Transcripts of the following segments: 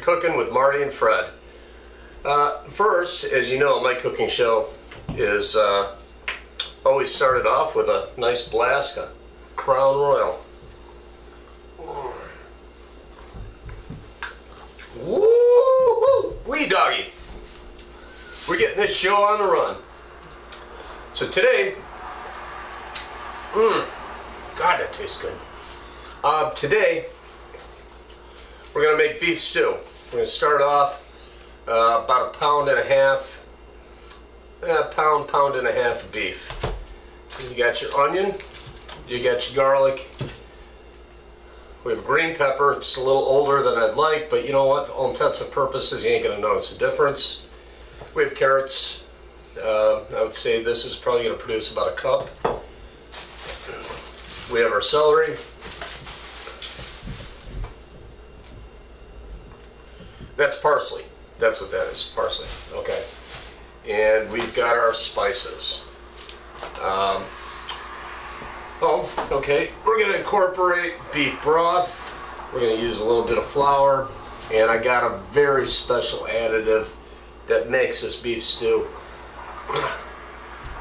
Cooking with Marty and Fred. First, as you know, my cooking show is always started off with a nice blast of Crown Royal. Woo! Wee doggy! We're getting this show on the run. So today, God, that tastes good. Today, we're going to make beef stew. We're going to start off about a pound and a half of beef. You got your onion, you got your garlic. We have green pepper. It's a little older than I'd like, but you know what? For all intents and purposes, you ain't going to notice the difference. We have carrots. I would say this is probably going to produce about a cup. We have our celery. That's parsley. That's what that is, parsley. Okay. And we've got our spices. Okay. We're going to incorporate beef broth. We're going to use a little bit of flour. And I got a very special additive that makes this beef stew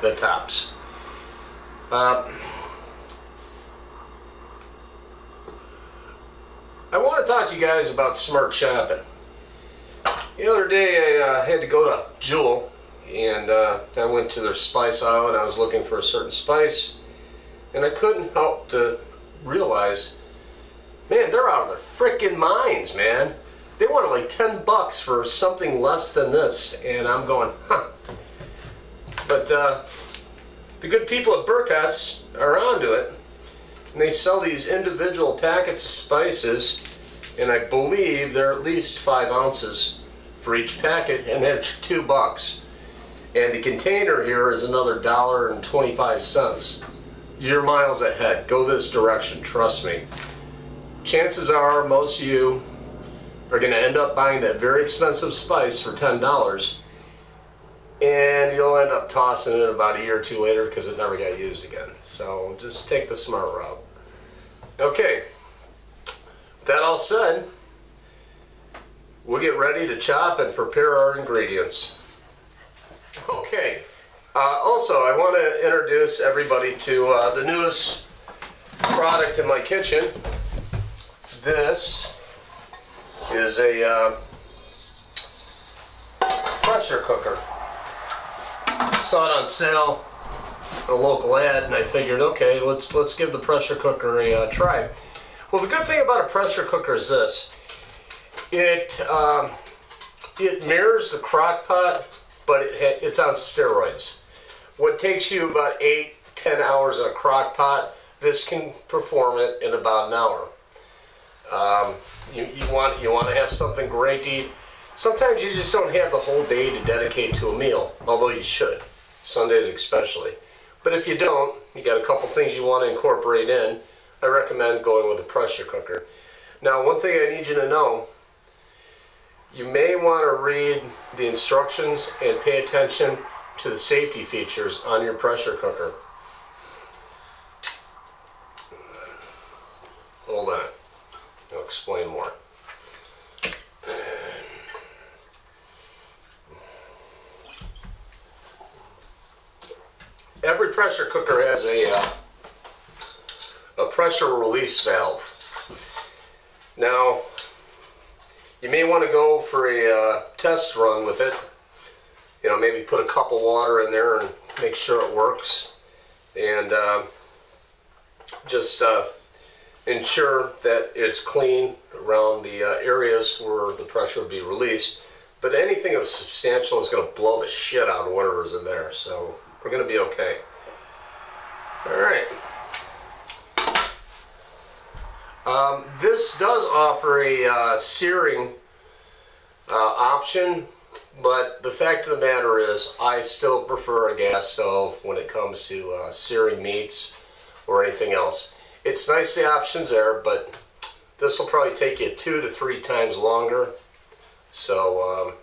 the tops. I want to talk to you guys about smart shopping. The other day I had to go to Jewel, and I went to their spice aisle and I was looking for a certain spice, and I couldn't help to realize, man, they're out of their freaking minds, man. They wanted like $10 for something less than this, and I'm going, huh. But the good people at Burkhart's are onto it, and they sell these individual packets of spices, and I believe they're at least 5 ounces for each packet, and they're $2. And the container here is another $1.25. You're miles ahead. Go this direction, trust me. Chances are most of you are going to end up buying that very expensive spice for $10, and you'll end up tossing it about a year or two later because it never got used again. So just take the smart route. Okay, with that all said, we'll get ready to chop and prepare our ingredients. Okay, also I want to introduce everybody to the newest product in my kitchen. This is a pressure cooker. Saw it on sale at a local ad, and I figured, okay, let's give the pressure cooker a try. Well, the good thing about a pressure cooker is this: it mirrors the crock pot, but it's on steroids. What takes you about 8-10 hours in a crock pot, this can perform it in about an hour. You want to have something great to eat. Sometimes you just don't have the whole day to dedicate to a meal, although you should, Sundays especially. But if you don't, you got a couple things you want to incorporate in, I recommend going with a pressure cooker. Now, one thing I need you to know, you may want to read the instructions and pay attention to the safety features on your pressure cooker. Hold on. I'll explain more. Every pressure cooker has a pressure release valve. Now, you may want to go for a test run with it. Maybe put a cup of water in there and make sure it works, and just ensure that it's clean around the areas where the pressure will be released. But anything of substantial is going to blow the shit out of whatever's in there, so we're going to be okay. Alright. This does offer a searing option, but the fact of the matter is I still prefer a gas stove when it comes to searing meats or anything else. It's nice the option's there, but this will probably take you 2 to 3 times longer. So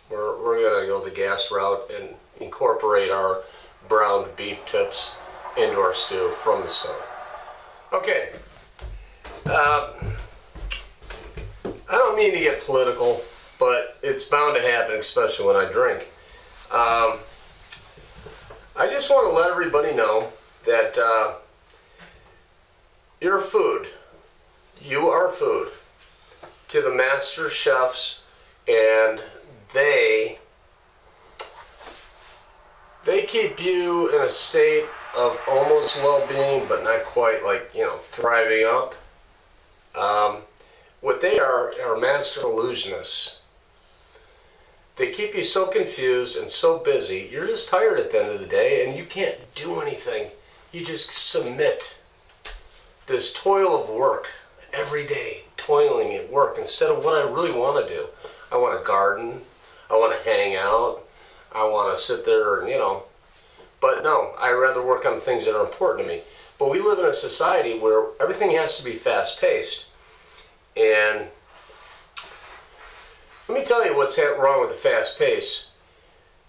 we're going to go the gas route and incorporate our browned beef tips into our stew from the stove. Okay. I don't mean to get political, but it's bound to happen, especially when I drink. I just want to let everybody know that you're food. You are food to the master chefs, and they keep you in a state of almost well-being, but not quite, like, you know, thriving up. What they are master illusionists. They keep you so confused and so busy, you're just tired at the end of the day, and you can't do anything. You just submit this toil of work every day, toiling at work, instead of what I really want to do. I want to garden, I want to hang out, I want to sit there and, you know, but no, I'd rather work on things that are important to me. But we live in a society where everything has to be fast-paced. And let me tell you what's wrong with the fast pace.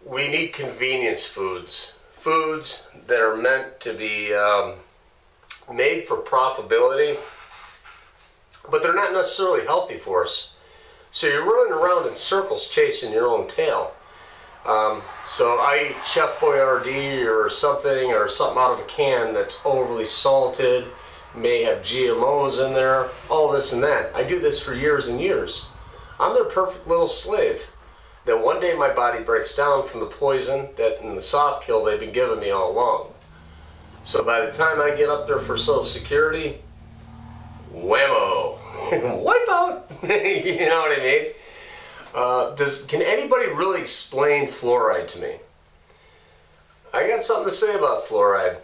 We need convenience foods. Foods that are meant to be made for profitability, but they're not necessarily healthy for us. So you're running around in circles chasing your own tail. So I eat Chef Boyardee or something out of a can that's overly salted, may have GMOs in there, all this and that. I do this for years and years. I'm their perfect little slave. Then one day my body breaks down from the poison that in the soft kill they've been giving me all along. So by the time I get up there for Social Security, whammo, wipe out. You know what I mean? Can anybody really explain fluoride to me? I got something to say about fluoride.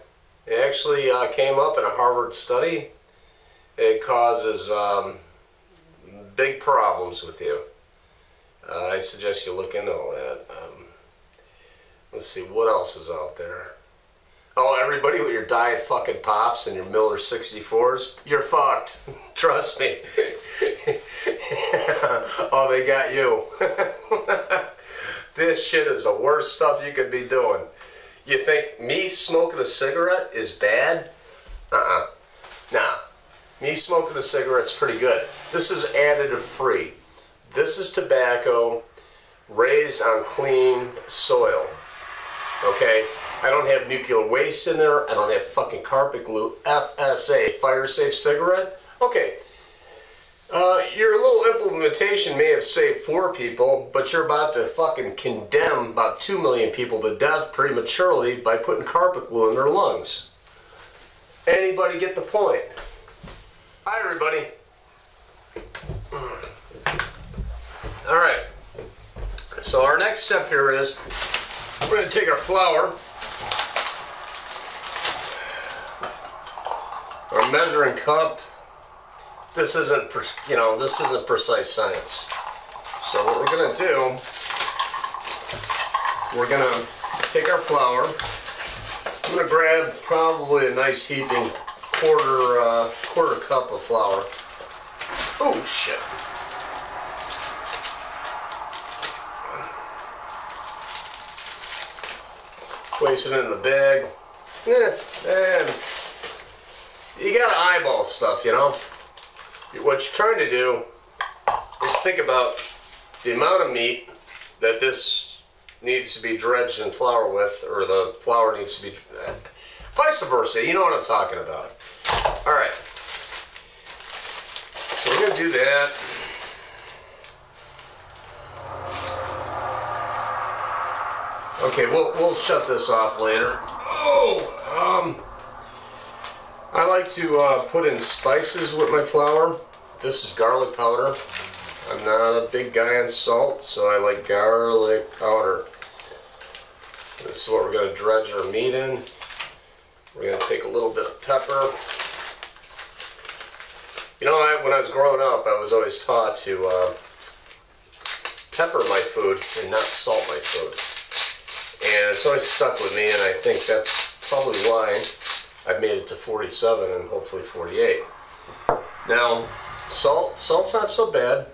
It actually came up in a Harvard study. It causes big problems with you. I suggest you look into all that. Let's see, what else is out there? Oh, everybody with your Diet fucking Pops and your Miller 64s, you're fucked. Trust me. Oh, they got you. This shit is the worst stuff you could be doing. You think me smoking a cigarette is bad? Nah. Me smoking a cigarette's pretty good. This is additive free. This is tobacco raised on clean soil. Okay? I don't have nuclear waste in there. I don't have fucking carpet glue. FSA, fire safe cigarette. Okay. Your little implementation may have saved 4 people, but you're about to fucking condemn about 2 million people to death prematurely by putting carpet glue in their lungs. Anybody get the point? Hi, everybody. All right. So our next step here is we're going to take our flour, our measuring cup. This isn't, this isn't precise science. So what we're going to do, we're going to take our flour. I'm going to grab probably a nice heaping quarter cup of flour. Oh shit! Place it in the bag. And you gotta eyeball stuff, you know. What you're trying to do is think about the amount of meat that this needs to be dredged in flour with, or the flour needs to be, vice versa, you know what I'm talking about. Alright, so we're going to do that. Okay, we'll shut this off later. I like to put in spices with my flour. This is garlic powder. I'm not a big guy on salt, so I like garlic powder. This is what we're going to dredge our meat in. We're going to take a little bit of pepper. You know, when I was growing up, I was always taught to pepper my food and not salt my food. And it's always stuck with me, and I think that's probably why I've made it to 47 and hopefully 48. Now, salt's not so bad.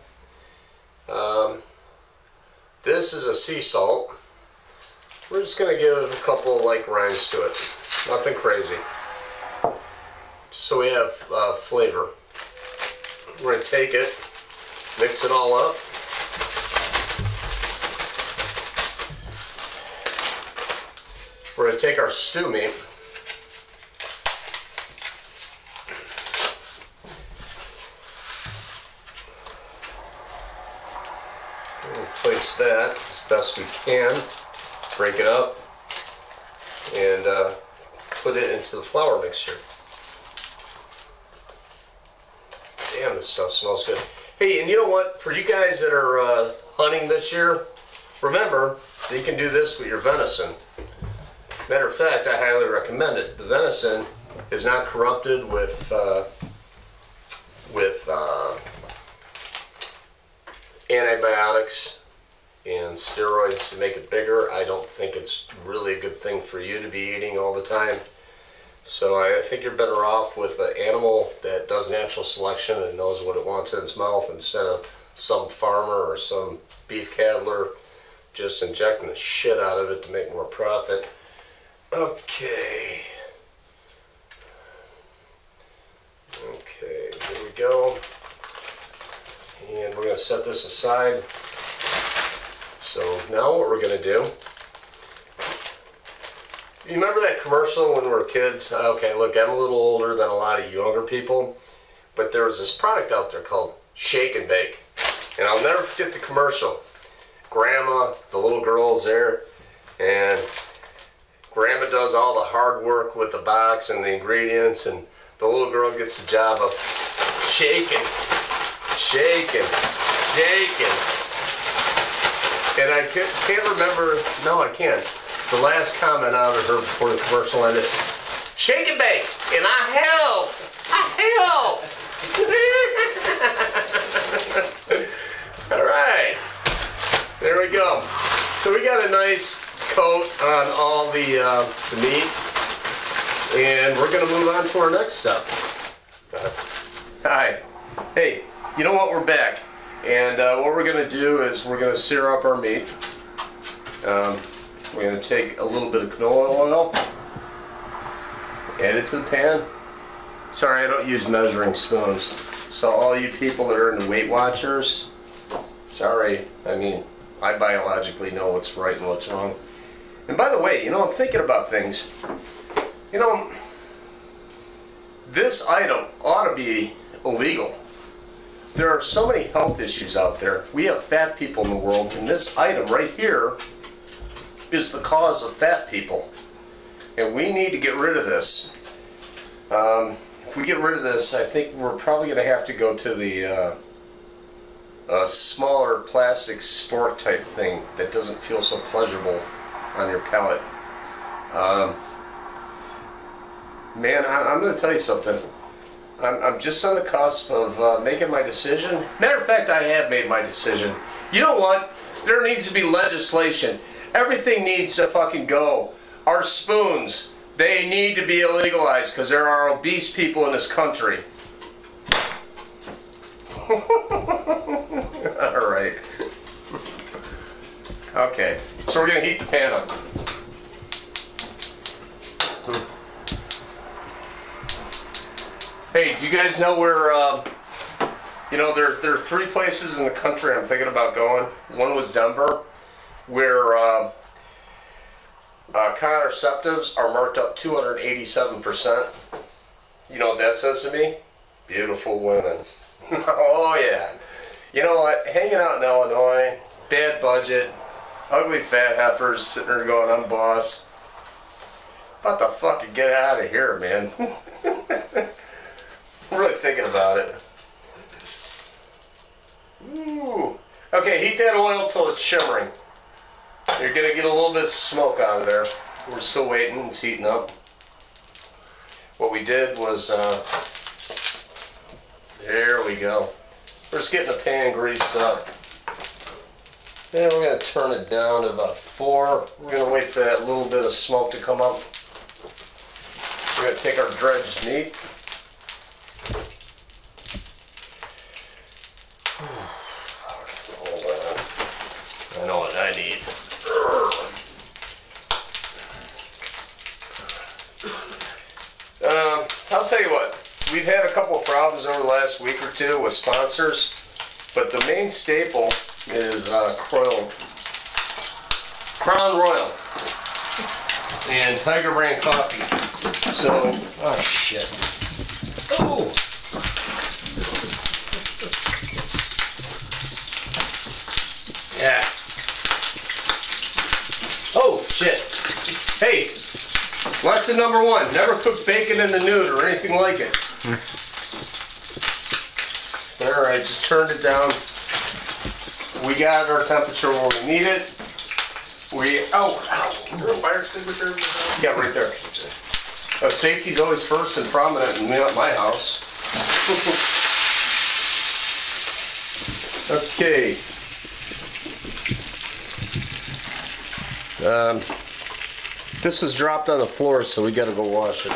This is a sea salt. We're just going to give a couple of light grinds to it. Nothing crazy. So we have flavor. We're going to take it. Mix it all up. We're going to take our stew meat. We'll place that as best we can. Break it up and put it into the flour mixture. Damn, this stuff smells good. Hey, and you know what? For you guys that are hunting this year, remember that you can do this with your venison. Matter of fact, I highly recommend it. The venison is not corrupted with antibiotics and steroids to make it bigger. I don't think it's really a good thing for you to be eating all the time. So I think you're better off with an animal that does natural selection and knows what it wants in its mouth instead of some farmer or some beef cattler just injecting the shit out of it to make more profit. Okay. Okay, here we go. And we're going to set this aside. So now what we're going to do, you remember that commercial when we were kids? Okay, look, I'm a little older than a lot of younger people, but there was this product out there called Shake and Bake. And I'll never forget the commercial. Grandma, the little girl's there, and Grandma does all the hard work with the box and the ingredients, and the little girl gets the job of shaking, shaking, shaking. And I can't remember, no I can't, the last comment out of her before the commercial ended. Shake and bake, and I helped! I helped! Alright, there we go. So we got a nice coat on all the meat, and we're going to move on to our next step. Hi. Hey, you know what? We're back. And what we're going to do is we're going to sear up our meat. We're going to take a little bit of canola oil, add it to the pan. Sorry, I don't use measuring spoons. So all you people that are into Weight Watchers, sorry, I mean, I biologically know what's right and what's wrong. And by the way, you know, I'm thinking about things. You know, this item ought to be illegal. There are so many health issues out there. We have fat people in the world, and this item right here is the cause of fat people. And we need to get rid of this. If we get rid of this, I think we're probably going to have to go to the smaller plastic sport type thing that doesn't feel so pleasurable on your palate. Man, I'm going to tell you something. I'm just on the cusp of making my decision. Matter of fact, I have made my decision. You know what? There needs to be legislation. Everything needs to fucking go. Our spoons, they need to be illegalized because there are obese people in this country. Alright. Okay, so we're going to heat the pan up. Hey, do you guys know where, you know, there are 3 places in the country I'm thinking about going. One was Denver, where contraceptives are marked up 287%. You know what that says to me? Beautiful women. Oh yeah. You know what? Hanging out in Illinois, bad budget, ugly fat heifers sitting there going, I'm boss. About to fucking get out of here, man. I'm really thinking about it. Ooh. Okay, heat that oil till it's shimmering. You're gonna get a little bit of smoke out of there. We're still waiting, it's heating up. What we did was, there we go. We're just getting the pan greased up. And we're gonna turn it down to about 4. We're gonna wait for that little bit of smoke to come up. We're gonna take our dredged meat. Hold on. I know what I need. I'll tell you what, we've had a couple of problems over the last week or two with sponsors. But the main staple is Crown Royal and Tiger Brand coffee. So, oh shit. Oh! Yeah. Oh shit. Hey, lesson number 1, never cook bacon in the nude or anything like it. Alright, just turned it down. We got our temperature where we need it. Is there a fire extinguisher? Yeah, right there. Safety's always first and prominent in my house. Okay. This was dropped on the floor, so we gotta go wash it.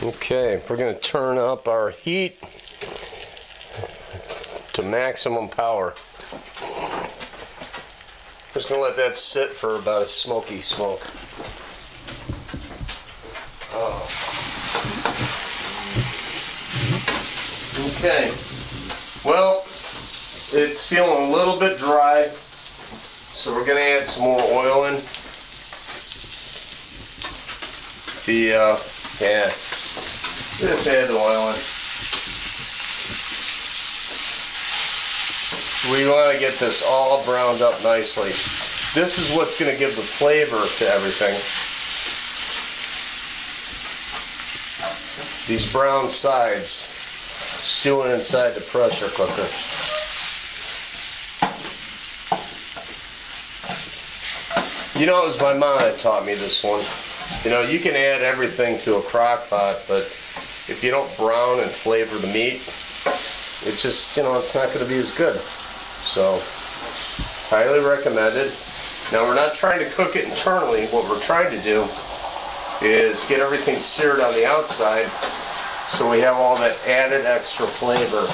Okay, we're going to turn up our heat to maximum power. Just going to let that sit for about a smoky smoke. Oh. Okay, well, it's feeling a little bit dry, so we're going to add some more oil in. Yeah. Just add the oil in. We want to get this all browned up nicely. This is what's going to give the flavor to everything. These brown sides stewing inside the pressure cooker. You know, it was my mom that taught me this one. You know, you can add everything to a crock pot, but if you don't brown and flavor the meat, it just, you know, it's not going to be as good. So, highly recommended. Now, we're not trying to cook it internally. What we're trying to do is get everything seared on the outside so we have all that added extra flavor.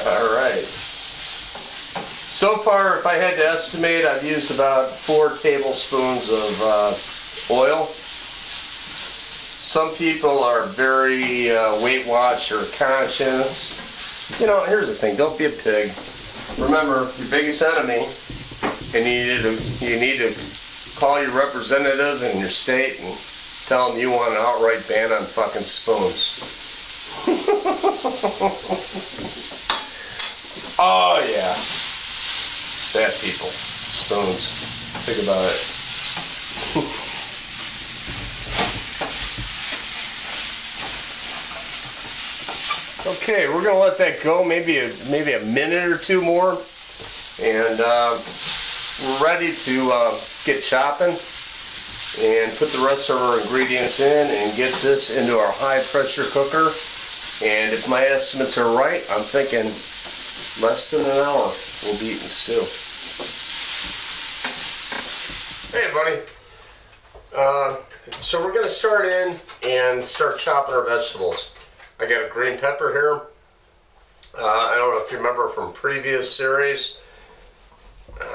All right. So far, if I had to estimate, I've used about 4 tablespoons of oil. Some people are very Weight Watcher conscious. You know, here's the thing, don't be a pig. Remember, your biggest enemy, and you need to call your representative in your state and tell them you want an outright ban on fucking spoons. Oh yeah. Fat people. Spoons. Think about it. Okay, we're going to let that go maybe a minute or 2 more. And we're ready to get chopping and put the rest of our ingredients in and get this into our high pressure cooker. And if my estimates are right, I'm thinking less than an hour we'll be eating stew. Hey buddy. So we're going to start in and start chopping our vegetables. I got a green pepper here. I don't know if you remember from previous series.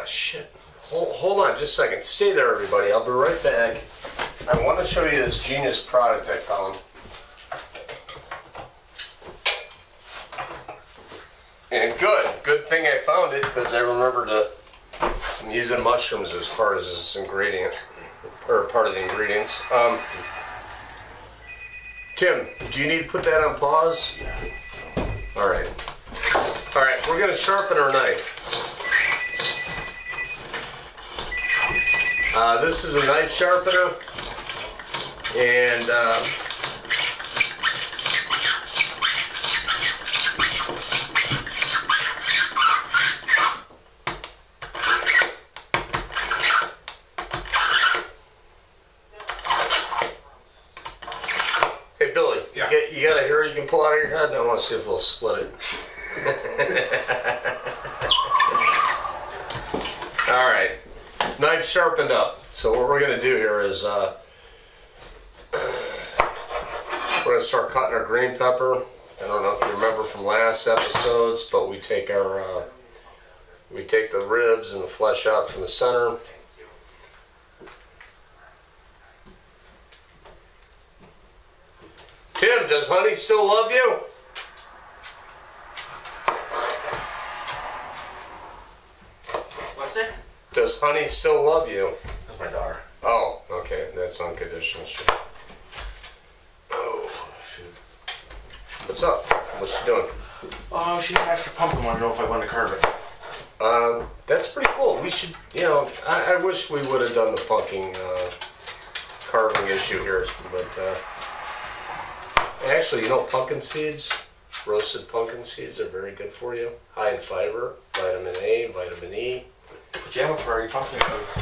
Shit. Hold on just a second. Stay there everybody. I'll be right back. I want to show you this genius product I found. And good thing I found it because I remember I'm using mushrooms as part of this ingredient, or part of the ingredients. Tim, do you need to put that on pause? Alright. Alright, we're going to sharpen our knife. This is a knife sharpener, and hey Billy, yeah. You got a hair you can pull out of your head? I want to see if we'll split it. Alright, knife sharpened up. So what we're going to do here is we're going to start cutting our green pepper. I don't know if you remember from last episodes, but we take our We take the ribs and the flesh out from the center. Tim, does honey still love you? What's it? Does honey still love you? That's my daughter. Oh, okay. That's unconditional shit. Oh, shoot. What's up? What's she doing? Oh, she asked for pumpkin. Want to know if I want to carve it. That's pretty cool. We should, you know, I wish we would have done the pumpkin carving issue here, but actually, you know, pumpkin seeds, roasted pumpkin seeds are very good for you. High in fiber, vitamin A, vitamin E. Pajama party pumpkin coats.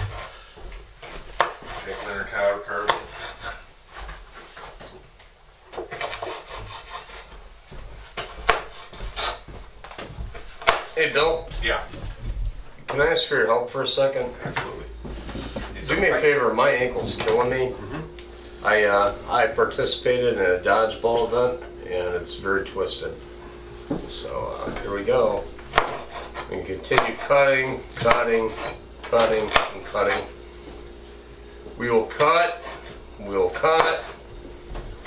Making her cow carving. Hey, Bill. Yeah. Can I ask for your help for a second? Absolutely. Do me a favor. My ankle's killing me. I participated in a dodgeball event, and it's very twisted. So here we go. We can continue cutting, cutting, cutting, and cutting. We will cut, we will cut,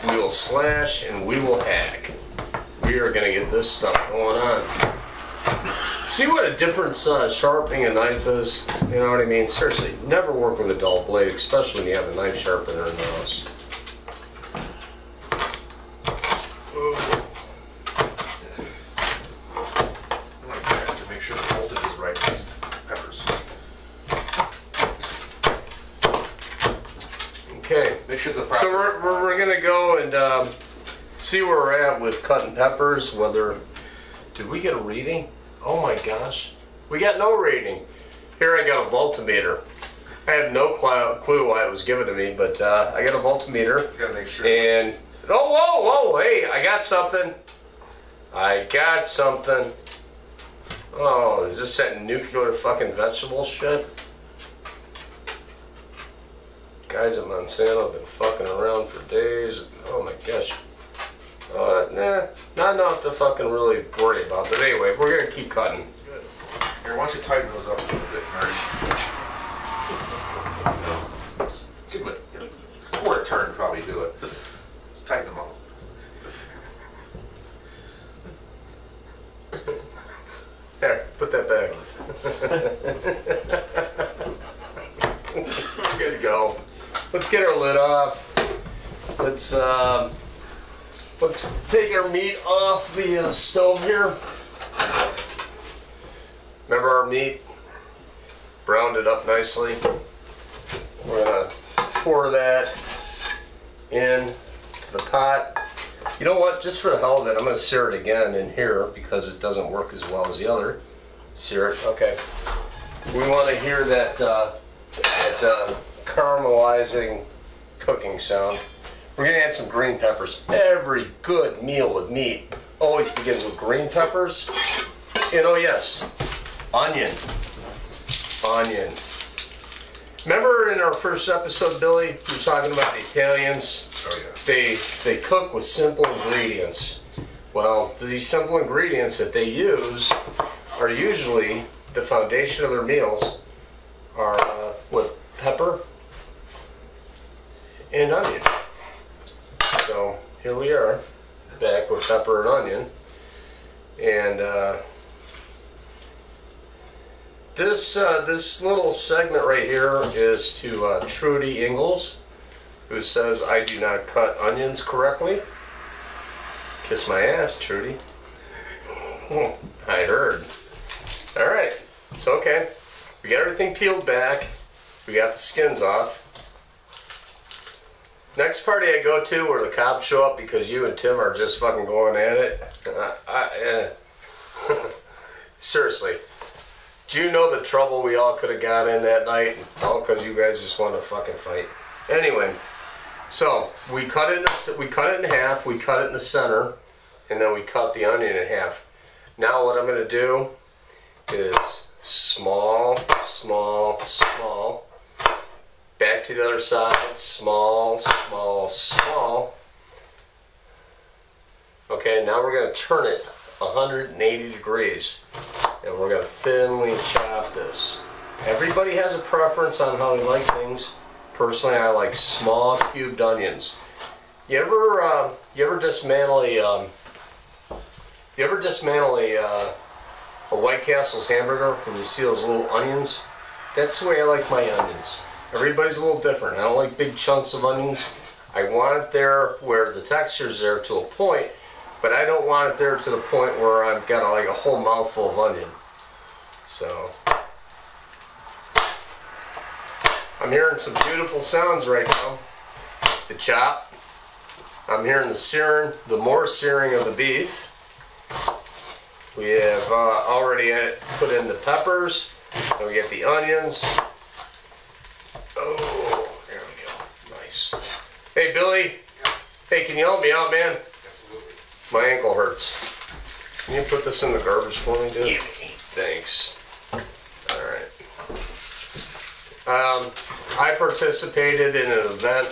we will slash, and we will hack. We are going to get this stuff going on. See what a difference sharpening a knife is? You know what I mean? Seriously, never work with a dull blade, especially when you have a knife sharpener in the house. Make sure the voltage is right with these peppers. Okay. Make sure the So we're gonna go and see where we're at with cutting peppers. Whether did we get a reading? Oh my gosh, we got no reading. Here I got a voltmeter. I have no clue why it was given to me, but I got a voltmeter. Gotta make sure. And oh whoa, hey, I got something. I got something. Oh, is this that nuclear fucking vegetable shit? Guys at Monsanto have been fucking around for days. Oh my gosh. Nah, not enough to fucking really worry about. But anyway, we're gonna keep cutting. Good. Here, why don't you tighten those up a little bit, Marty? Just give it a quarter turn, probably do it. Just tighten them up. There, put that back. We're good to go. Let's get our lid off. Let's take our meat off the stove here. Remember our meat? Browned it up nicely. We're gonna pour that in to the pot. You know what? Just for the hell of it, I'm gonna sear it again in here because it doesn't work as well as the other. Sear it. Okay. We want to hear that caramelizing cooking sound. We're gonna add some green peppers. Every good meal with meat always begins with green peppers. And oh yes, onion. Onion. Remember in our first episode, Billy, we were talking about the Italians? Oh yeah. They cook with simple ingredients. Well, these simple ingredients that they use are usually the foundation of their meals are with pepper and onion. So here we are, back with pepper and onion. And this little segment right here is to Trudy Ingalls, who says I do not cut onions correctly. Kiss my ass, Trudy. I heard. All right, so okay. We got everything peeled back. We got the skins off. Next party I go to where the cops show up because you and Tim are just fucking going at it. Seriously. Do you know the trouble we all could have got in that night? All because you guys just want to fucking fight. Anyway, so we cut it in half, we cut it in the center, and then we cut the onion in half. Now what I'm going to do is small, small, small. Back to the other side, small, small, small. Okay, now we're going to turn it 180 degrees. and we're gonna thinly chop this. Everybody has a preference on how they like things. Personally, I like small cubed onions. You ever dismantle a White Castle's hamburger when you see those little onions? That's the way I like my onions. Everybody's a little different. I don't like big chunks of onions. I want it there where the texture's there to a point, but I don't want it there to the point where I've got like a whole mouthful of onion. So I'm hearing some beautiful sounds right now. The chop. I'm hearing the searing, the more searing of the beef. We have already put in the peppers. And we get the onions. Oh, there we go. Nice. Hey, Billy. Hey, can you help me out, man? Absolutely. My ankle hurts. Can you put this in the garbage for me, dude? Yeah. Thanks. All right. I participated in an event.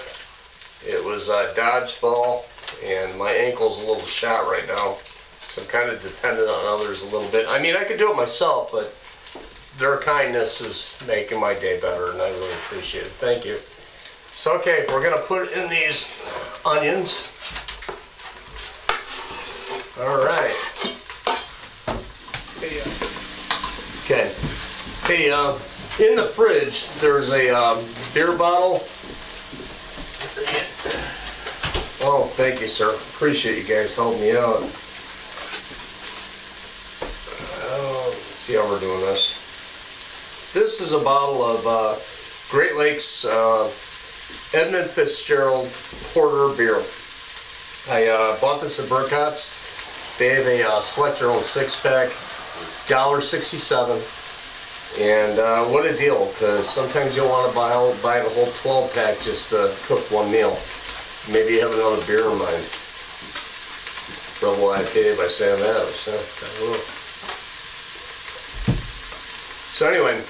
It was dodgeball, and my ankle's a little shot right now. So I'm kind of dependent on others a little bit. I mean, I could do it myself, but their kindness is making my day better, and I really appreciate it. Thank you. So, okay, we're going to put in these onions. All right. Okay. Hey, in the fridge, there's a beer bottle. Oh, thank you, sir. Appreciate you guys helping me out. Oh, let's see how we're doing this. This is a bottle of Great Lakes Edmund Fitzgerald Porter beer. I bought this at Burcott's. They have a select your own 6-pack, $1.67. And what a deal, because sometimes you'll want to buy the whole 12-pack just to cook one meal. Maybe you have another beer in mind. Double IPA by Sam Adams. So anyway,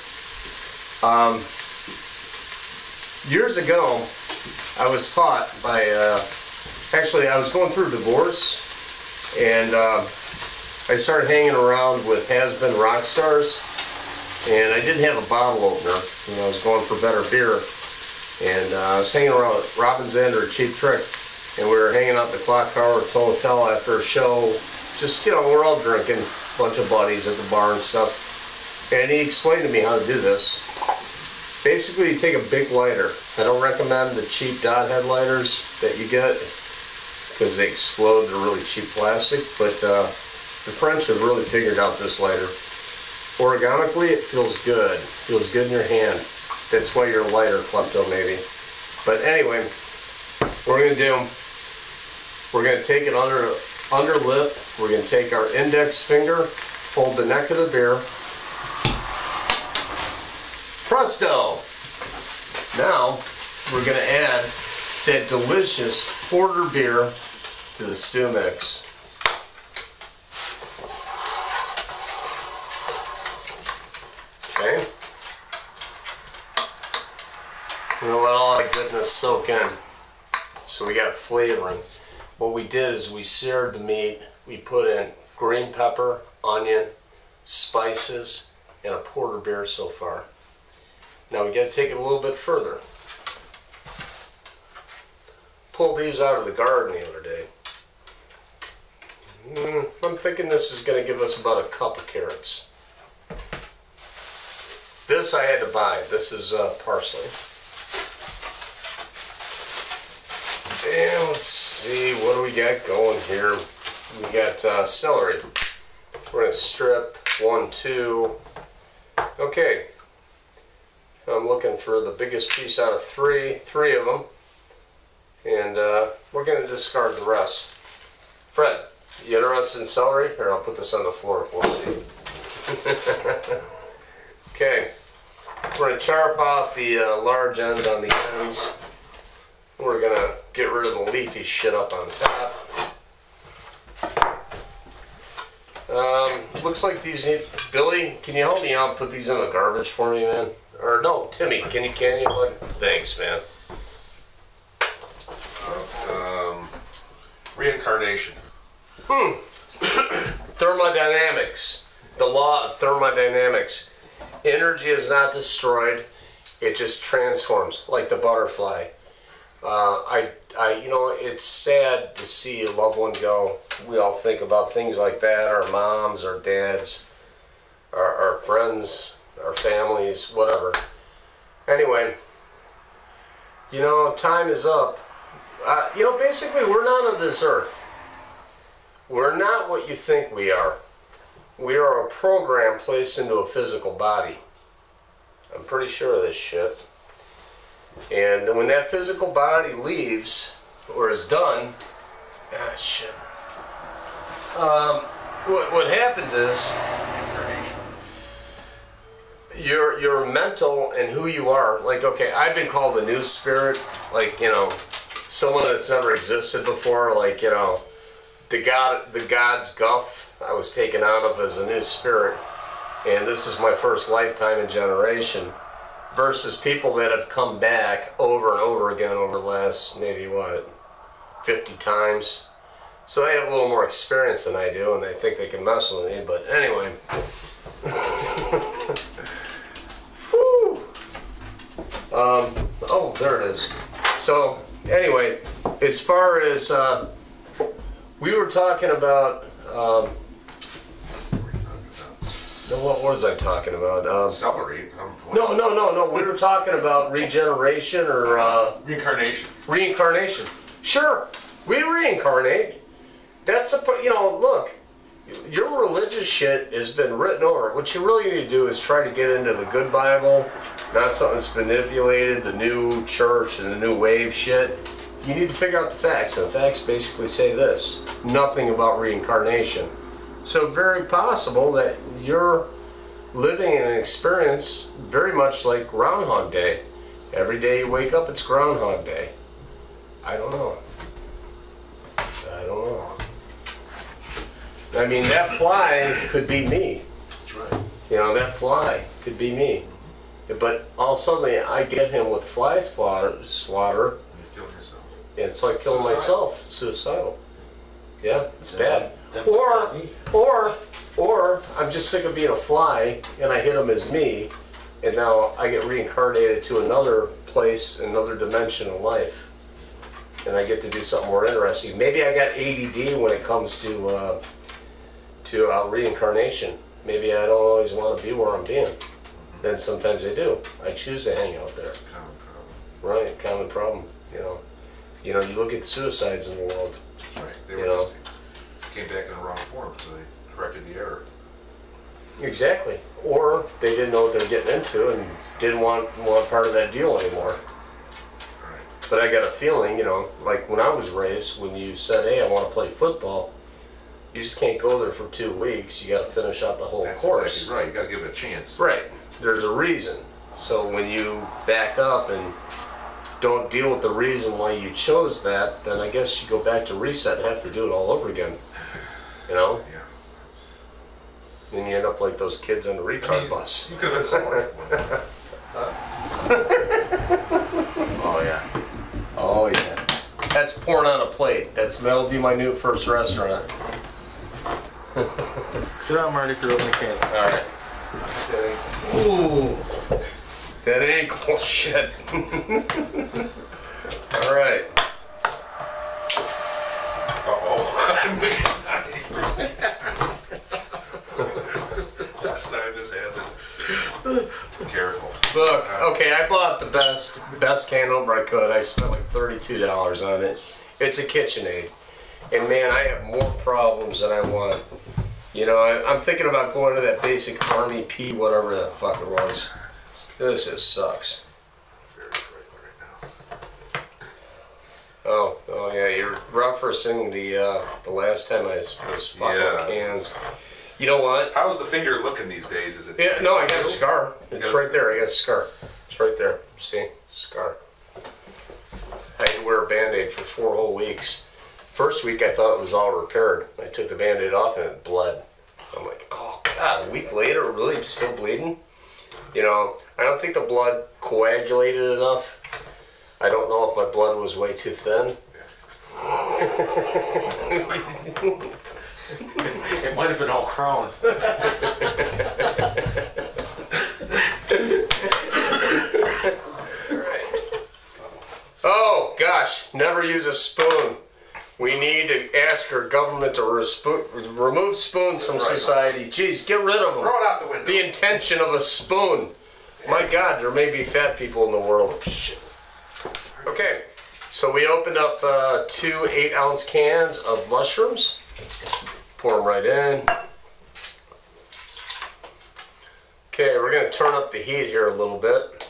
years ago, I was taught by, actually I was going through a divorce, and I started hanging around with has-been rock stars, and I didn't have a bottle opener, and I was going for better beer, and I was hanging around with Robin Zander at Cheap Trick, and we were hanging out at the Clock Tower Hotel after a show, just, you know, we're all drinking, a bunch of buddies at the bar and stuff. And he explained to me how to do this. Basically, you take a big lighter. I don't recommend the cheap dot head lighters that you get because they explode. They're really cheap plastic. But the French have really figured out this lighter. Origamically, it feels good. It feels good in your hand. That's why you're a lighter klepto, maybe. But anyway, what we're going to do, we're going to take it under lip. We're going to take our index finger, hold the neck of the beer. Presto! Now, we're going to add that delicious porter beer to the stew mix. Okay. We're going to let all that goodness soak in. So we got flavoring. What we did is we seared the meat. We put in green pepper, onion, spices, and a porter beer so far. Now we got to take it a little bit further. Pulled these out of the garden the other day. I'm thinking this is going to give us about a cup of carrots. This I had to buy. This is parsley. And let's see, what do we got going here? We got celery. We're going to strip 1, 2. Okay. I'm looking for the biggest piece out of three of them. And we're going to discard the rest. Fred, you interested in celery? Here, I'll put this on the floor. We'll see. Okay. We're going to chop off the large ends on the ends. We're going to get rid of the leafy shit up on top. Looks like these need... Billy, can you help me out and put these in the garbage for me, man? Or no, Timmy, can you bud? Thanks, man. Reincarnation. Thermodynamics. the law of thermodynamics. Energy is not destroyed, it just transforms, like the butterfly. You know, it's sad to see a loved one go. We all think about things like that, our moms, our dads, our friends, our families, whatever. Anyway, you know, time is up. You know, basically, we're not of this earth. We're not what you think we are. We are a program placed into a physical body. I'm pretty sure of this shit. And when that physical body leaves, or is done, shit. What happens is, your mental and who you are, like, okay, I've been called a new spirit, like, you know, someone that's never existed before, like, you know, the God's guff I was taken out of as a new spirit, and this is my first lifetime and generation, versus people that have come back over and over again over the last, maybe, what, 50 times. So they have a little more experience than I do, and they think they can mess with me, but anyway. Whew. Oh, there it is. So, anyway, as far as, we were talking about, what was I talking about? Celery. No. We were talking about regeneration or Reincarnation. Reincarnation. Sure, we reincarnate. That's you know, look, your religious shit has been written over. What you really need to do is try to get into the good Bible, not something that's manipulated, the new church and the new wave shit. You need to figure out the facts, and the facts basically say this: nothing about reincarnation. So very possible that you're living in an experience very much like Groundhog Day. Every day you wake up, it's Groundhog Day. I don't know. I mean, that fly could be me. That's right. You know, that fly could be me. But all of a sudden, I get him with fly swatter. You kill yourself. And it's like killing myself. It's suicidal. Yeah, it's bad. Or I'm just sick of being a fly, and I hit him as me, and now I get reincarnated to another place, another dimension of life, and I get to do something more interesting. Maybe I got ADD when it comes to reincarnation. Maybe I don't always want to be where I'm being. Then sometimes I do. I choose to hang out there. Common problem. Right, common problem. You know, you look at suicides in the world. That's right. They were just came back in the wrong form, so they corrected the error. Exactly. Or they didn't know what they were getting into and didn't want part of that deal anymore. Right. But I got a feeling, you know, like when I was raised, when you said, hey, I want to play football, you just can't go there for 2 weeks. You got to finish out the whole course. Exactly right. You got to give it a chance. Right. There's a reason. So when you back up and don't deal with the reason why you chose that, then I guess you go back to reset and have to do it all over again. You know? Yeah. Then you end up like those kids on the retard bus. You could have been somewhere. Oh yeah. Oh yeah. That's porn on a plate. That'll be my new first restaurant. Sit down, Marty, for opening cans. All right. Okay. Ooh. That ankle shit. All right. Uh-oh. Last time this happened. Careful. Look, okay, I bought the best can opener I could. I spent like $32 on it. It's a KitchenAid. And man, I have more problems than I want. You know, I'm thinking about going to that basic Army P, whatever that fucker was. This just sucks. Very frightening right now. Oh yeah, you're referencing the last time I was fucking with cans. You know what? How's the finger looking these days? Is it? Yeah, no, I got a scar. It's right there. I got a scar. It's right there. See? Scar. I had to wear a Band-Aid for 4 whole weeks. First week I thought it was all repaired. I took the Band-Aid off and it bled. I'm like, oh God, a week later, really still bleeding? You know, I don't think the blood coagulated enough. I don't know if my blood was way too thin. It might have been all crown. gosh, never use a spoon. We need to ask our government to remove spoons from society. Jeez, get rid of them. Throw it out the window. The intention of a spoon. My God, there may be fat people in the world. Shit. Okay, so we opened up 2 8-ounce cans of mushrooms. Pour them right in. Okay, we're going to turn up the heat here a little bit.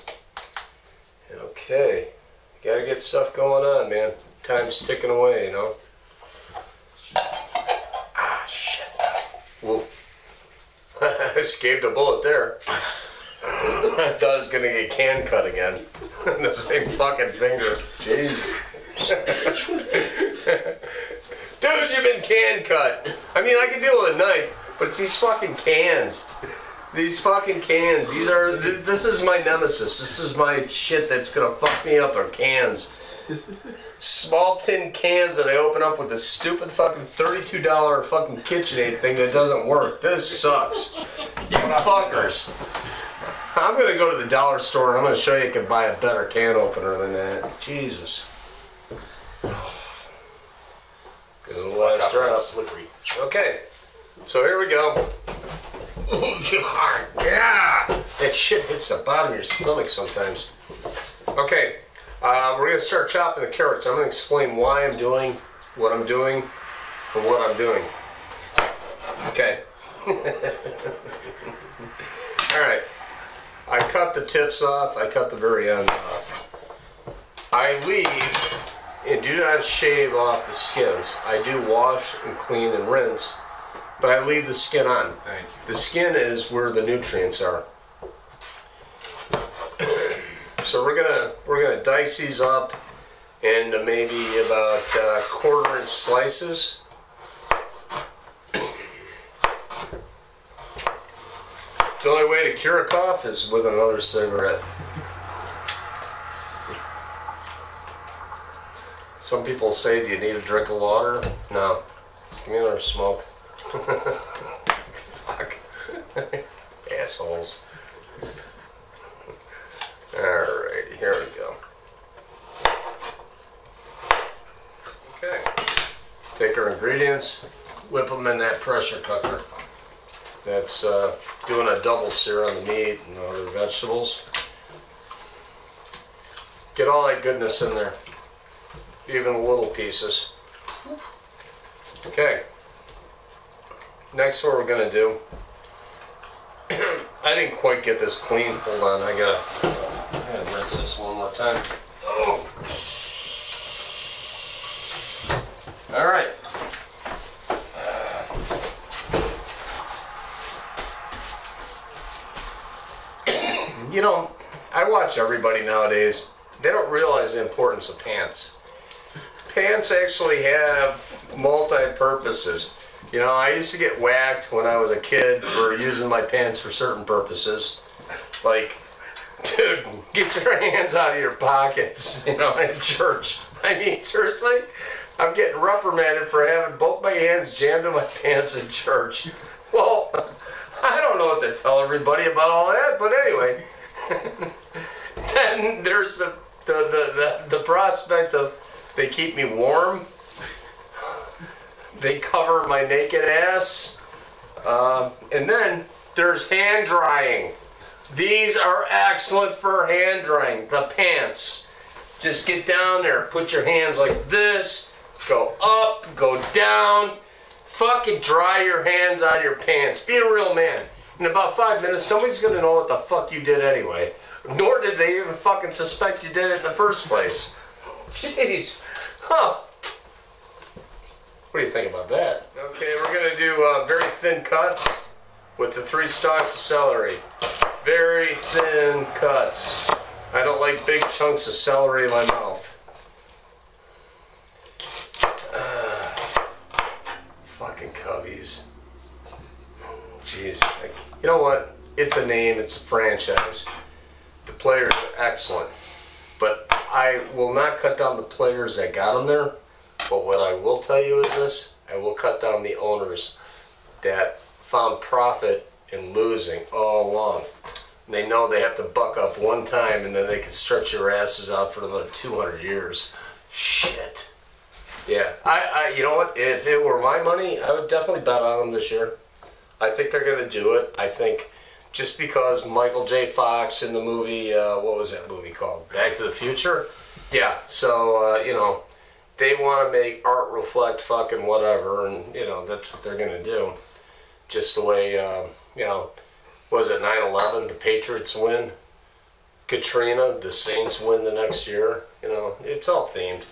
Okay, gotta get stuff going on, man. Time's ticking away, you know. Ah, shit. Whoa. I escaped a bullet there. I thought I was gonna get can cut again. The same fucking finger. Jeez. Dude, you've been can cut. I mean, I can deal with a knife, but it's these fucking cans. These fucking cans. This is my nemesis. This is my shit that's gonna fuck me up, are cans. Small tin cans that I open up with this stupid fucking $32 fucking KitchenAid thing that doesn't work. This sucks. You fuckers. I'm gonna go to the dollar store and I'm gonna show you can buy a better can opener than that. Jesus. Good little last drop. Slippery. Okay, so here we go. Yeah, that shit hits the bottom of your stomach sometimes. Okay, we're gonna start chopping the carrots. I'm gonna explain why I'm doing what I'm doing for what I'm doing. Okay. All right. I cut the tips off. I cut the very end off. I leave and do not shave off the skins. I do wash and clean and rinse, but I leave the skin on. Thank you. The skin is where the nutrients are. So we're gonna dice these up into maybe about 1/4-inch slices. The only way to cure a cough is with another cigarette. Some people say, do you need a drink of water? No. Just give me another smoke. Fuck. Assholes. Alrighty, here we go. Okay. Take our ingredients, whip them in that pressure cooker. That's doing a double sear on the meat and other vegetables. Get all that goodness in there, even the little pieces. Okay. Next, what we're gonna do. I didn't quite get this clean. Hold on, I gotta rinse this one more time. Oh. All right. You know, I watch everybody nowadays. They don't realize the importance of pants. Pants actually have multi-purposes. You know, I used to get whacked when I was a kid for using my pants for certain purposes. Like, dude, get your hands out of your pockets, you know, in church. I mean, seriously? I'm getting reprimanded for having both my hands jammed in my pants in church. Well, I don't know what to tell everybody about all that, but anyway. Then there's the prospect of they keep me warm. They cover my naked ass. And then there's hand drying. These are excellent for hand drying. The pants. Just get down there. Put your hands like this. Go up. Go down. Fucking dry your hands on your pants. Be a real man. In about 5 minutes, nobody's going to know what the fuck you did anyway. Nor did they even fucking suspect you did it in the first place. Jeez. Huh. What do you think about that? Okay, we're going to do very thin cuts with the 3 stalks of celery. Very thin cuts. I don't like big chunks of celery in my mouth. Fucking Cubbies. Jeez. You know what? It's a name, it's a franchise. The players are excellent. But I will not cut down the players that got them there. But what I will tell you is this. I will cut down the owners that found profit in losing all along. And they know they have to buck up one time and then they can stretch your asses out for another 200 years. Shit. Yeah, you know what? If it were my money, I would definitely bet on them this year. I think they're going to do it. I think just because Michael J. Fox in the movie, what was that movie called? Back to the Future? Yeah, so, you know, they want to make art reflect fucking whatever, and, you know, that's what they're going to do. Just the way, you know, was it 9/11, the Patriots win? Katrina, the Saints win the next year. You know, it's all themed.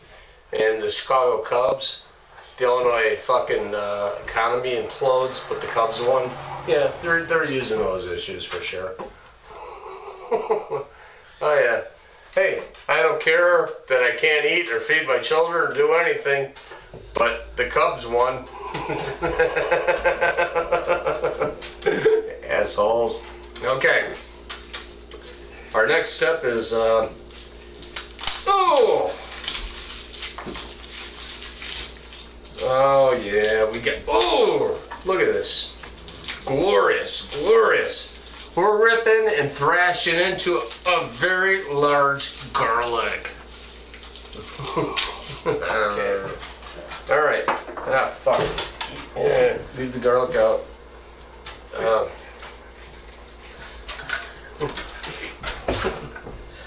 And the Chicago Cubs, the Illinois fucking economy implodes, but the Cubs won. Yeah, they're using those issues for sure. Oh yeah. Hey, I don't care that I can't eat or feed my children or do anything, but the Cubs won. Assholes. Okay. Our next step is, oh! Oh yeah, we get, oh! Look at this. Glorious, glorious. We're ripping and thrashing into a very large garlic. Okay. Alright. Ah, fuck. Yeah, leave the garlic out.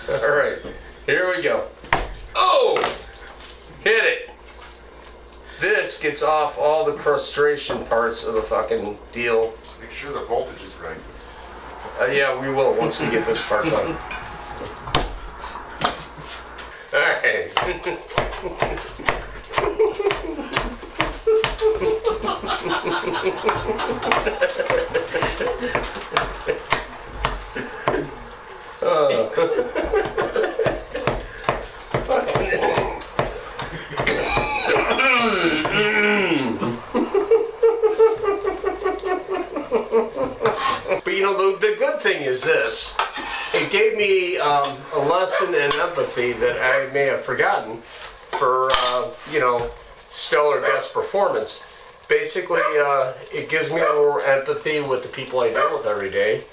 Alright, here we go. Oh! Hit it! This gets off all the crustration parts of the fucking deal. Make sure the voltage is right. Yeah, we will once we get this part done. Alright. But you know, the good thing is this. It gave me a lesson in empathy that I may have forgotten for, you know, stellar guest performance. Basically, it gives me a little empathy with the people I deal with every day.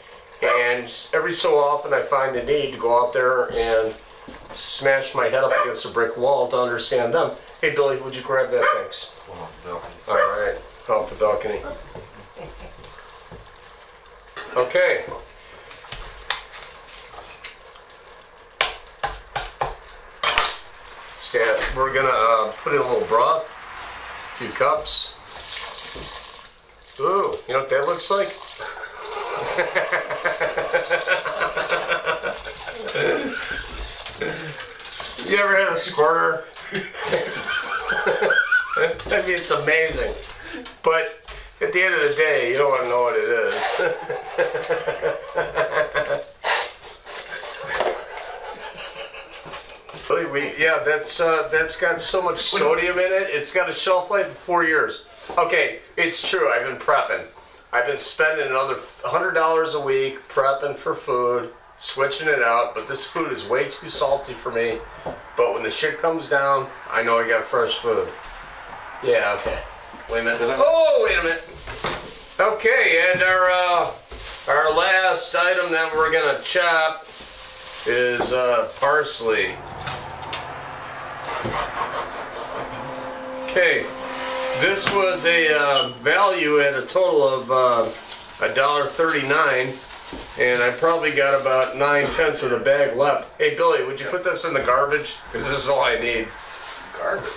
And every so often I find the need to go out there and smash my head up against a brick wall to understand them. Hey, Billy, would you grab that? Thanks. All right, off the balcony. Okay. We're gonna put in a little broth, a few cups. Ooh, you know what that looks like? You ever had a squirter? I mean, it's amazing. But at the end of the day, you don't want to know what it is. Yeah, that's got so much sodium in it. It's got a shelf life of 4 years. Okay, it's true. I've been prepping. I've been spending another $100 a week prepping for food, switching it out. But this food is way too salty for me. But when the shit comes down, I know I got fresh food. Yeah. Okay. Wait a minute. Oh, wait a minute. Okay, and our last item that we're gonna chop is parsley. Okay, this was a value at a total of $1.39, and I probably got about 9/10 of the bag left. Hey Billy, would you put this in the garbage? Because this is all I need. Garbage.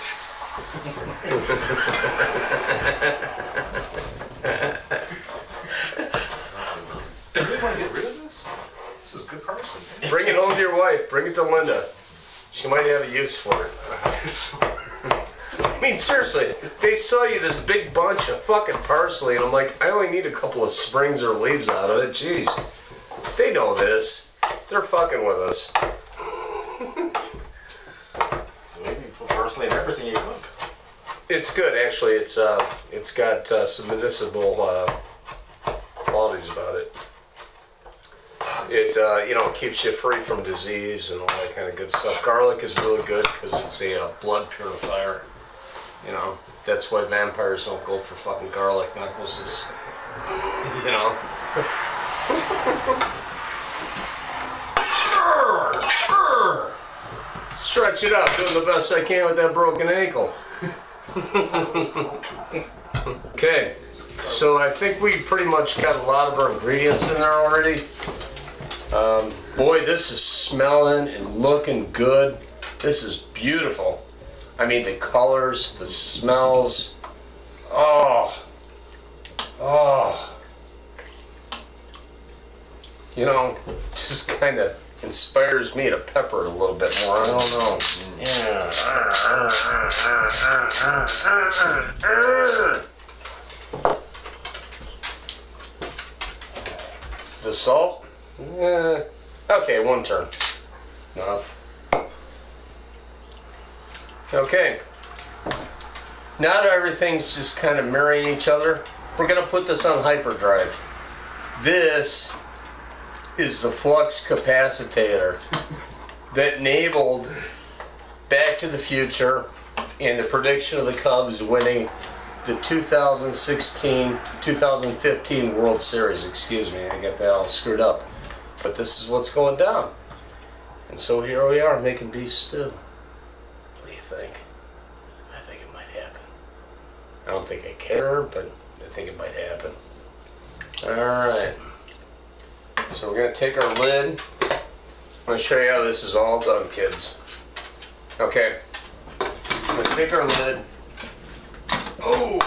You really want to get rid of this? This is good parsley. Bring it home to your wife. Bring it to Linda. She might have a use for it. I mean, seriously, they sell you this big bunch of fucking parsley, and I'm like, I only need a couple of springs or leaves out of it. Jeez. They know this. They're fucking with us. Maybe you put parsley in everything you cook. It's good, actually. It's got some medicinal qualities about it. It you know, keeps you free from disease and all that kind of good stuff. Garlic is really good because it's a blood purifier. You know, that's why vampires don't go for fucking garlic necklaces. You know. Stretch stretch it out, doing the best I can with that broken ankle. Okay, so I think we pretty much got a lot of our ingredients in there already. Boy, this is smelling and looking good. This is beautiful. I mean, the colors, the smells. Oh. You know, just kind of inspires me to pepper it a little bit more. I don't know. The salt? Okay, 1 turn. Enough. Okay. Now that everything's just kind of marrying each other, we're going to put this on hyperdrive. This is the flux capacitor that enabled Back to the Future and the prediction of the Cubs winning the 2015 World Series. Excuse me, I got that all screwed up. But this is what's going down. And so here we are making beef stew. What do you think? I think it might happen. I don't think I care, but I think it might happen. Alright. So we're going to take our lid. I'm going to show you how this is all done, kids. Okay. I'm going to take our lid. Oh!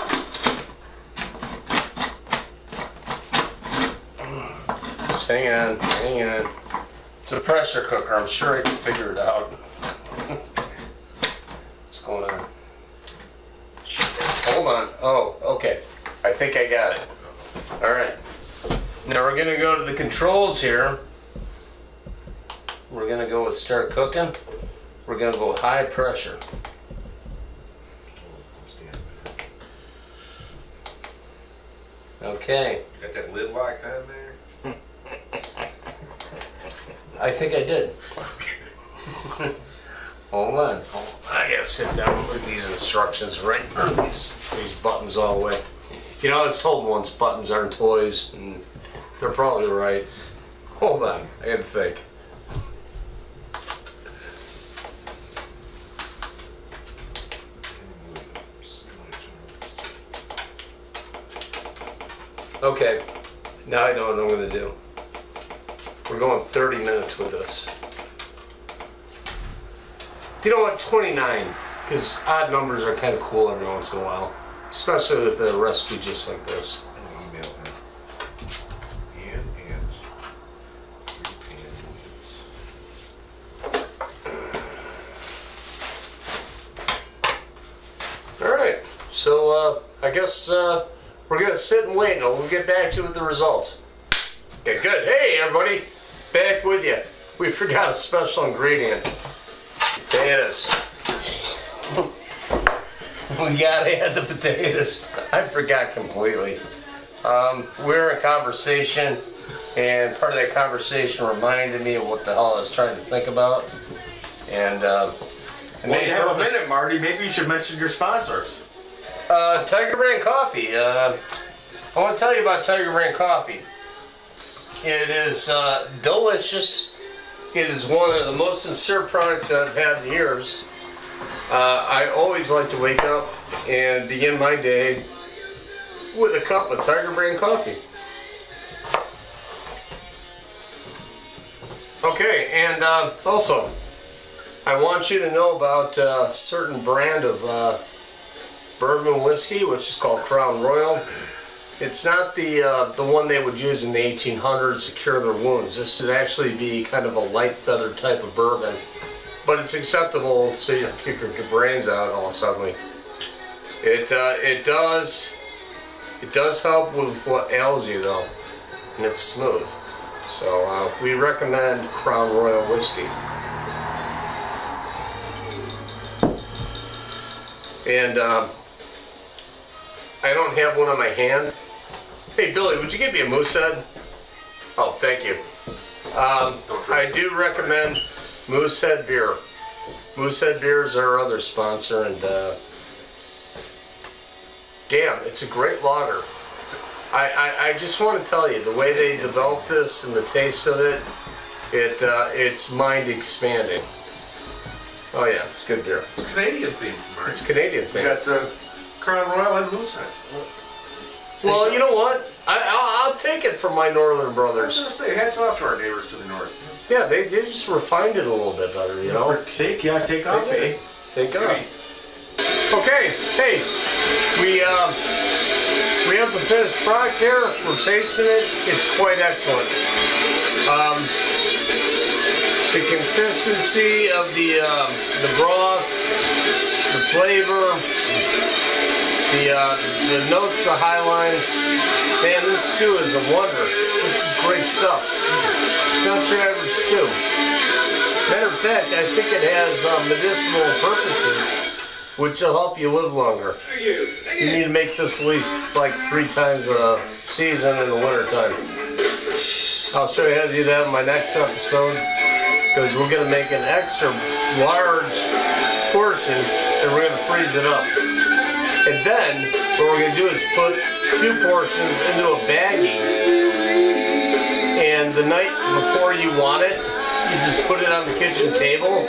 Just hang on, hang on. It's a pressure cooker. I'm sure I can figure it out. What's going on? Hold on. Oh, okay. I think I got it. Alright. Now we're going to go to the controls here. We're going to go with start cooking. We're going to go high pressure. Okay. Got that lid locked down there? I think I did. Hold on. I gotta sit down and put these instructions right on these buttons all the way. You know, I was told once buttons aren't toys, and they're probably right. Hold on, I gotta think. Okay, now I know what I'm gonna do. We're going 30 minutes with this. You know what, 29, because odd numbers are kind of cool every once in a while, especially with a recipe just like this. Email him. All right, so I guess we're gonna sit and wait, and we'll get back to you with the results. Okay, good. Hey, everybody, back with you. We forgot a special ingredient. Potatoes. We gotta add the potatoes. I forgot completely. We're in conversation, and part of that conversation reminded me of what the hell I was trying to think about. And well, you have a minute, Marty. Maybe you should mention your sponsors. Tiger Brand Coffee. I want to tell you about Tiger Brand Coffee. It is delicious. It is one of the most sincere products I've had in years. I always like to wake up and begin my day with a cup of Tiger Brand coffee. Okay, and also, I want you to know about a certain brand of bourbon whiskey, which is called Crown Royal. It's not the one they would use in the 1800s to cure their wounds. This would actually be kind of a light feathered type of bourbon, but it's acceptable so you don't kick your brains out all suddenly. It does help with what ails you though, and it's smooth. So we recommend Crown Royal whiskey. And I don't have one on my hand. Hey Billy, would you give me a Moosehead? Oh, thank you. I do recommend Moosehead beer. Moosehead beer is our other sponsor, and damn, it's a great lager. I just want to tell you, the way they developed this and the taste of it, it's mind expanding. Oh yeah, it's good beer. It's Canadian themed, Marty. It's Canadian We thing. got Crown Royal and Moosehide. Well, you know what? I'll take it from my northern I was brothers. gonna say, hats off to our neighbors to the north. Yeah, they just refined it a little bit better, you know? For sake, yeah, take off, eh? Take off. Okay, hey, we have the finished product here. We're tasting it. It's quite excellent. The consistency of the broth, the flavor, the notes, the high lines. Man, this stew is a wonder. This is great stuff. It's not your average stew. Matter of fact, I think it has medicinal purposes, which will help you live longer. You need to make this at least like 3 times a season in the wintertime. I'll show you how to do that in my next episode, because we're going to make an extra large portion and we're going to freeze it up. And then what we're going to do is put 2 portions into a baggie, and the night before you want it, you just put it on the kitchen table,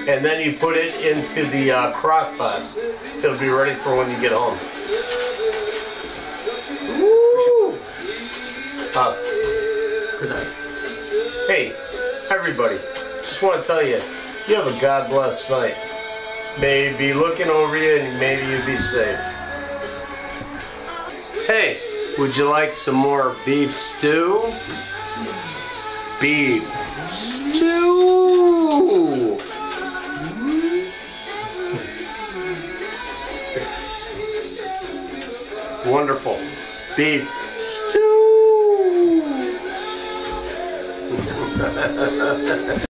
and then you put it into the crock pot. It'll be ready for when you get home. Woo! Good night. Hey, everybody, just want to tell you, you have a God blessed night. May He be looking over you, and maybe you be safe. Hey, would you like some more beef stew? Beef stew! Wonderful. Beef stew!